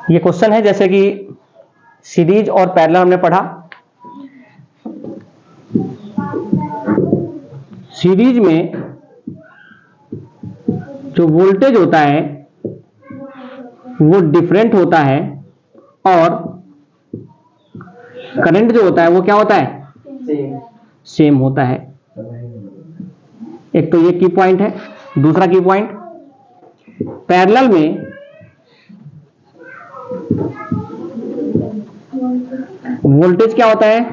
ये क्वेश्चन है जैसे कि सीरीज और पैरेलल हमने पढ़ा। सीरीज में जो वोल्टेज होता है वो डिफरेंट होता है और करंट जो होता है वो क्या होता है, सेम होता है। एक तो ये की पॉइंट है। दूसरा की पॉइंट, पैरेलल में वोल्टेज क्या होता है,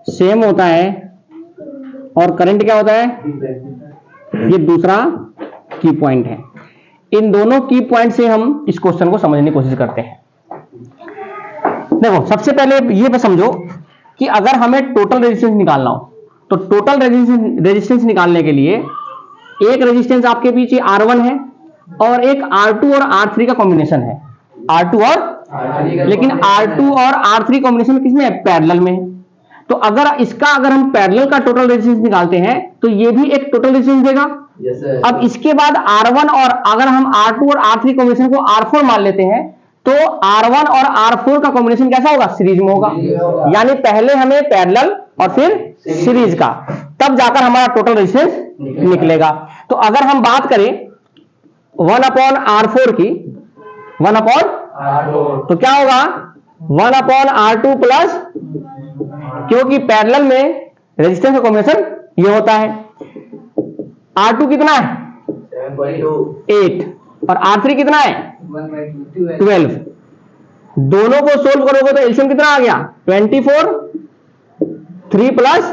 सेम होता है और करंट क्या होता है, ये दूसरा की पॉइंट है। इन दोनों की पॉइंट से हम इस क्वेश्चन को समझने की कोशिश करते हैं। देखो सबसे पहले ये समझो कि अगर हमें टोटल रेजिस्टेंस निकालना हो तो टोटल रेजिस्टेंस निकालने के लिए एक रेजिस्टेंस आपके पीछे R1 है और एक R2 और R3 का कॉम्बिनेशन है। R2 और लेकिन R2 और R3 कॉम्बिनेशन किसमें है, पैरेलल में। तो अगर हम पैरेलल का टोटल रेजिस्टेंस निकालते हैं तो ये भी एक टोटल रेजिस्टेंस देगा। अब इसके बाद R1 और अगर हम R2 और R3 कॉम्बिनेशन को R4 मान लेते हैं तो R1 और R4 का कॉम्बिनेशन कैसा होगा, सीरीज में होगा। यानी पहले हमें पैरेलल और फिर सीरीज का, तब जाकर हमारा टोटल रेजिस्टेंस निकलेगा। तो अगर हम बात करें 1/R4 की, 1/R4 तो क्या होगा 1/R2 प्लस, क्योंकि पैरेलल में रेजिस्टेंस का कॉम्बिनेशन ये होता है। R2 कितना है 8 और R3 कितना है 12। दोनों को सोल्व करोगे तो एलसीएम कितना आ गया 24, 3 प्लस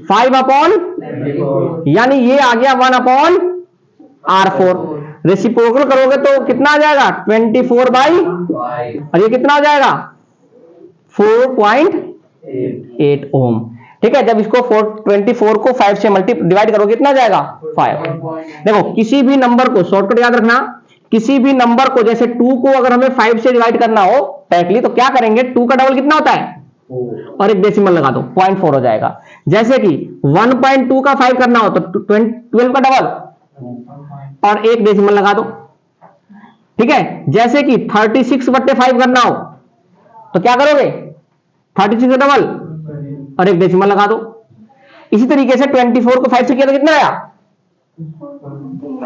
5/, यानी ये आ गया 1/R4। रेसिप्रोकल करोगे तो कितना आ जाएगा 24/, और ये कितना आ जाएगा 4.8 ओम। ठीक है, जब इसको 24 को 5 से डिवाइड करोगे कितना जाएगा 5। देखो किसी भी नंबर को शॉर्टकट याद रखना, किसी भी नंबर को जैसे 2 को अगर हमें 5 से डिवाइड करना हो डायरेक्टली तो क्या करेंगे, 2 का डबल कितना होता है और एक डेसिमल लगा दो 0.4 हो जाएगा। जैसे कि 1.2 का 5 करना हो तो 12 का डबल और एक डेसिमल लगा दो। ठीक है, जैसे कि 36/5 करना हो तो क्या करोगे 36 का डबल और एक डेसिमल लगा दो। इसी तरीके से 24 को 5 से किया तो कितना आया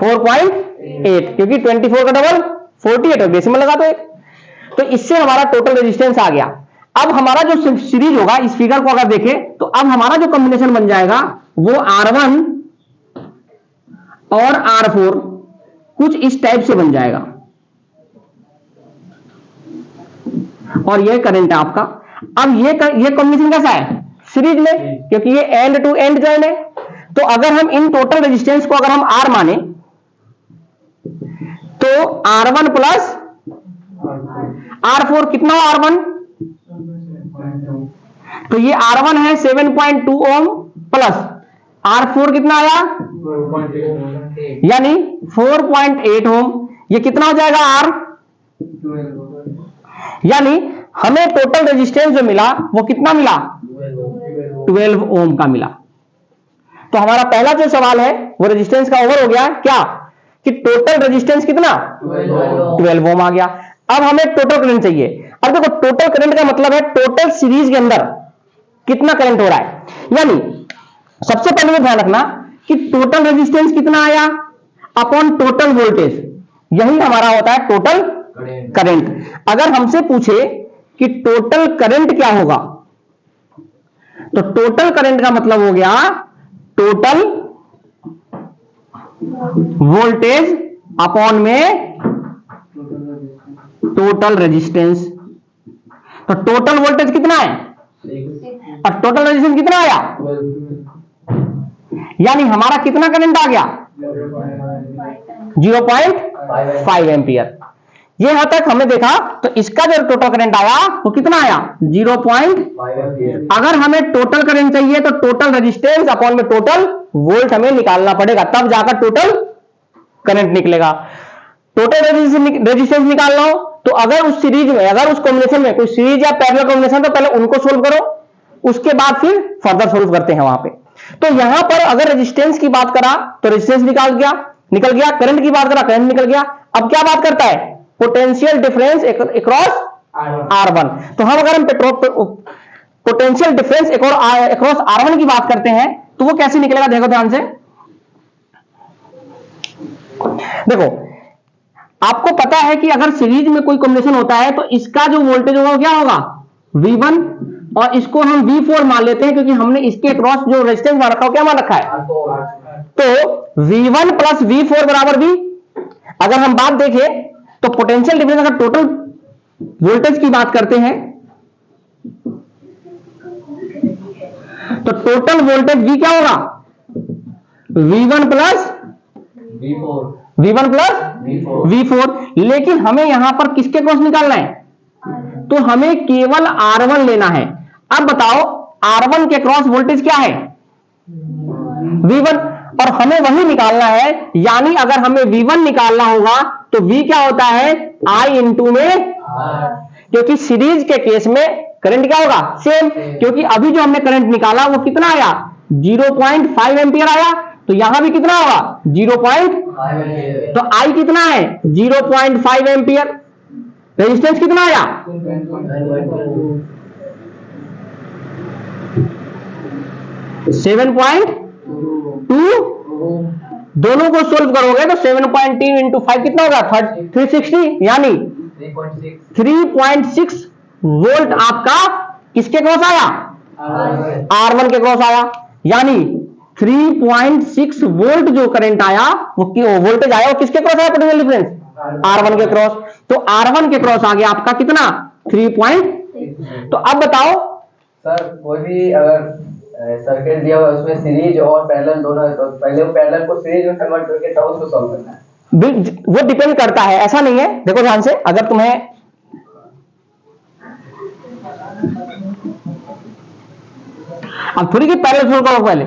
4.8, क्योंकि 24 का डबल 48 और डेसिमल लगा दो एक। तो इससे हमारा टोटल रेजिस्टेंस आ गया। अब हमारा जो सीरीज होगा, इस फिगर को अगर देखें तो अब हमारा जो कॉम्बिनेशन बन जाएगा वो R1 और R4 कुछ इस टाइप से बन जाएगा और ये करंट है आपका। अब ये कॉम्बिनेशन कैसा है सीरीज में, क्योंकि ये एंड टू एंड जॉइन है। तो अगर हम इन टोटल रेजिस्टेंस को अगर हम R माने तो R1 प्लस R4 कितना हो R1, तो ये R1 है 7.2 ओम प्लस R4 कितना आया यानी 4.8 ओम। ये कितना हो जाएगा R, यानी हमें टोटल रेजिस्टेंस जो मिला वो कितना मिला 12 ओम का मिला। तो हमारा पहला जो सवाल है वो रेजिस्टेंस का ओवर हो गया क्या, कि टोटल रेजिस्टेंस कितना 12 ओम आ गया। अब हमें टोटल करंट चाहिए। अब देखो टोटल करंट का मतलब है टोटल सीरीज के अंदर कितना करंट हो रहा है। यानी सबसे पहले ध्यान रखना कि टोटल रेजिस्टेंस कितना आया अपॉन टोटल वोल्टेज, यही हमारा होता है टोटल करंट। अगर हमसे पूछे कि टोटल करंट क्या होगा तो टोटल करंट का मतलब हो गया टोटल वोल्टेज अपॉन में टोटल रेजिस्टेंस। तो टोटल वोल्टेज कितना है और टोटल रेजिस्टेंस कितना आया, यानी हमारा कितना करंट आ गया 0.5 एम्पियर। ये यहां तक हमने देखा तो इसका जो टोटल करंट आया वो कितना आया 0.5। अगर हमें टोटल करंट चाहिए तो टोटल रेजिस्टेंस अपॉन में टोटल वोल्ट हमें निकालना पड़ेगा, तब जाकर टोटल करंट निकलेगा। टोटल रेजिस्टेंस निकालना हो तो अगर उस सीरीज में, अगर उस कॉम्बिनेशन में कोई सीरीज या पैरेलल कॉम्बिनेशन तो पहले उनको सोल्व करो, उसके बाद फिर फर्दर सोल्व करते हैं वहां पे। तो यहां पर अगर रेजिस्टेंस की बात करा तो रेजिस्टेंस निकल गया, करंट की बात करा करंट निकल गया। अब क्या बात करता है, पोटेंशियल डिफरेंस अक्रॉस R1। तो हम अगर हम पोटेंशियल डिफरेंस अक्रॉस R1 की बात करते हैं तो वो कैसे निकलेगा, देखो ध्यान से। देखो आपको पता है कि अगर सीरीज में कोई कॉम्बिनेशन होता है तो इसका जो वोल्टेज होगा वो क्या होगा, V1, और इसको हम V4 मान लेते हैं क्योंकि हमने इसके अक्रॉस जो रेजिस्टेंस मान रखा है क्या मान रखा है, तो V1 प्लस V4 बराबर V। अगर हम बात देखें तो पोटेंशियल डिफरेंस अगर टोटल वोल्टेज की बात करते हैं तो टोटल वोल्टेज V क्या होगा, V1 प्लस V4। लेकिन हमें यहां पर किसके क्रॉस निकालना है, तो हमें केवल R1 लेना है। अब बताओ R1 के क्रॉस वोल्टेज क्या है, V1, और हमें वही निकालना है। यानी अगर हमें V1 निकालना होगा तो V क्या होता है, I इंटू में, क्योंकि सीरीज के केस में करंट क्या होगा, सेम। क्योंकि अभी जो हमने करंट निकाला वो कितना आया, 0.5 एम्पियर आया, तो यहां भी कितना होगा 0.5, तो I कितना है 0.5 एम्पियर, रेजिस्टेंस कितना आया 7.2। दोनों को सोल्व करोगे तो 7.2 इंटू 5 कितना होगा 360, यानी 3.6 वोल्ट आपका किसके क्रॉस आया, R1 के क्रॉस आया। यानी 3.6 वोल्ट जो करंट आया वो वोल्टेज आया वो किसके क्रॉस आया, पोटेंशियल डिफरेंस R1 के क्रॉस। तो R1 के क्रॉस आ गया आपका कितना 3. तो अब बताओ सर, कोई भी अगर सर्किट दिया हुआ है उसमें सीरीज और पैरेलल दोनों है तो पहले वो पैरेलल को सीरीज में कन्वर्ट करके तब उसको सॉल्व करना है। वो डिपेंड करता है, ऐसा नहीं है। देखो ध्यान से, अगर तुम्हें अब थोड़ी की पैरेलल सोल्व करो, पहले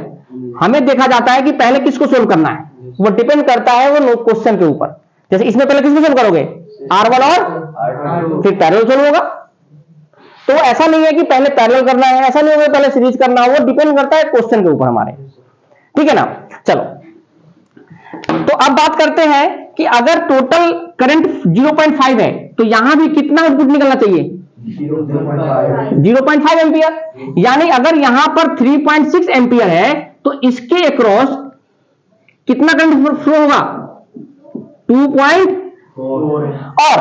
हमें देखा जाता है कि पहले किसको सोल्व करना है, वो डिपेंड करता है वो क्वेश्चन के ऊपर। जैसे इसमें पहले किसको सोल्व करोगे, R1 और फिर पैरेलल सोल्व होगा। तो ऐसा नहीं है कि पहले पैरेलल करना है, ऐसा नहीं होगा पहले सीरीज करना है, वो डिपेंड करता है क्वेश्चन के ऊपर हमारे, ठीक है ना। चलो तो अब बात करते हैं कि अगर टोटल करंट 0.5 है तो यहां भी कितना आउटपुट निकलना चाहिए 0.5 एम्पियर। यानी अगर यहां पर 3.6 एम्पियर है तो इसके अक्रॉस कितना करंट फ्लो होगा 2.4, और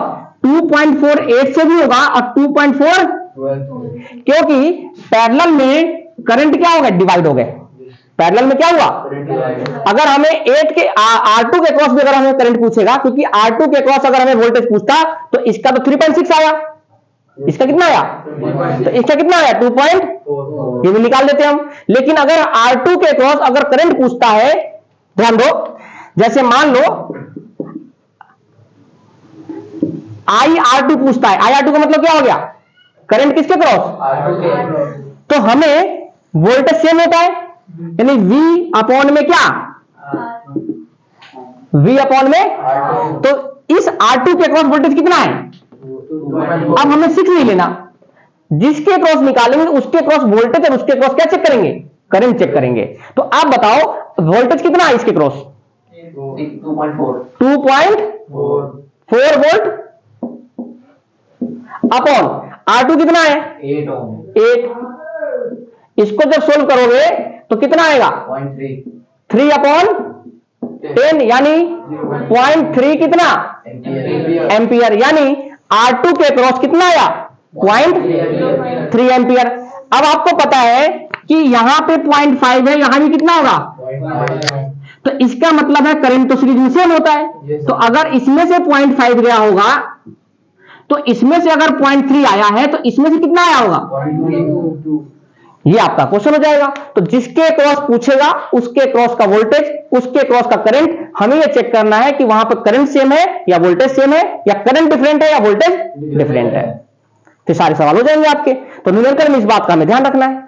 2.48 से भी होगा और 2.4, क्योंकि पैरेलल में करंट क्या होगा, डिवाइड हो गए। पैरेलल में क्या हुआ, अगर हमें 8 के R2 के क्रॉस में अगर हमें करंट पूछेगा, क्योंकि R2 के क्रॉस अगर हमें वोल्टेज पूछता तो इसका तो 3.6 आया, इसका कितना आया, तो इसका कितना आया 2. ये भी निकाल देते हम। लेकिन अगर R2 के क्रॉस अगर करंट पूछता है, ध्यान दो, जैसे मान लो IR2 पूछता है, IR2 का मतलब क्या हो गया, करंट किसके क्रॉस, तो हमें वोल्टेज सेम होता है, यानी V अपॉन में क्या, V अपॉन में, तो इस R2 के क्रॉस वोल्टेज कितना है, अब हमें 6 नहीं लेना, जिसके क्रॉस निकालेंगे उसके क्रॉस वोल्टेज और उसके क्रॉस क्या चेक करेंगे, करंट चेक करेंगे। तो आप बताओ वोल्टेज कितना है इसके क्रॉस 2.4 वोल्ट अपॉन R2 कितना है 8। इसको जब सोल्व करोगे तो कितना आएगा 3 अपॉन 10, यानी 0.3 कितना एम्पियर, यानी R2 के क्रॉस कितना आया 0.3 एम्पियर। अब आपको पता है कि यहां पे 0.5 है, यहां भी कितना होगा, तो इसका मतलब है करंट तो सीरीज में सेम होता है। तो अगर इसमें से 0.5 गया होगा तो इसमें से अगर 0.3 आया है तो इसमें से कितना आया होगा, ये आपका क्वेश्चन हो जाएगा। तो जिसके क्रॉस पूछेगा उसके क्रॉस का वोल्टेज, उसके क्रॉस का करंट, हमें ये चेक करना है कि वहां पर करंट सेम है या वोल्टेज सेम है, या करंट डिफरेंट है या वोल्टेज डिफरेंट है। तो सारे सवाल हो जाएंगे आपके। तो न्यूमेरिकल में इस बात का हमें ध्यान रखना है।